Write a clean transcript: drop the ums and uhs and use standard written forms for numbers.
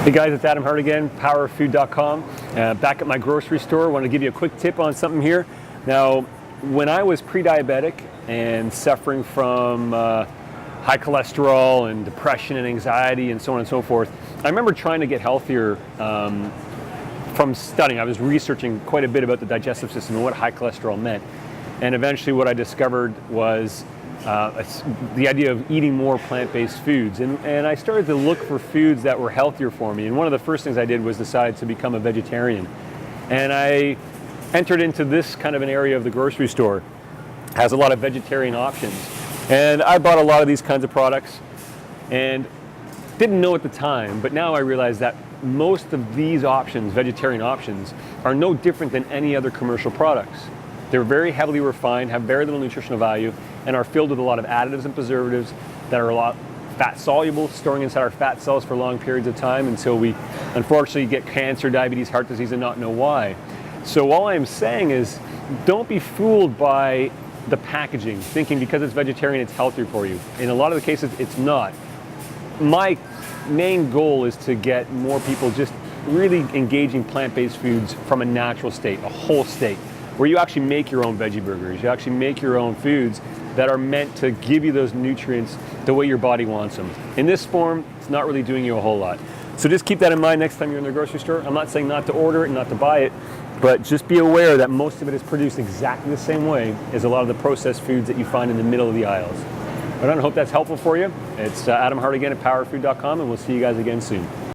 Hey guys, it's Adam Hart again, powerfood.com. Back at my grocery store, I want to give you a quick tip on something here. Now, when I was pre-diabetic and suffering from high cholesterol and depression and anxiety and so on and so forth, I remember trying to get healthier from studying. I was researching quite a bit about the digestive system and what high cholesterol meant. And eventually what I discovered was the idea of eating more plant-based foods, and I started to look for foods that were healthier for me. And one of the first things I did was decide to become a vegetarian, and I entered into this kind of an area of the grocery store. It has a lot of vegetarian options, and I bought a lot of these kinds of products and didn't know at the time, but now I realize that most of these options, vegetarian options, are no different than any other commercial products. They're very heavily refined, have very little nutritional value, and are filled with a lot of additives and preservatives that are a lot fat soluble, storing inside our fat cells for long periods of time until we unfortunately get cancer, diabetes, heart disease, and not know why. So all I'm saying is, don't be fooled by the packaging, thinking because it's vegetarian it's healthier for you. In a lot of the cases, it's not. My main goal is to get more people just really engaging plant-based foods from a natural state, a whole state, where you actually make your own veggie burgers, you actually make your own foods that are meant to give you those nutrients the way your body wants them. In this form, it's not really doing you a whole lot. So just keep that in mind next time you're in the grocery store. I'm not saying not to order it and not to buy it, but just be aware that most of it is produced exactly the same way as a lot of the processed foods that you find in the middle of the aisles. I hope that's helpful for you. It's Adam Hart again at powerfood.com, and we'll see you guys again soon.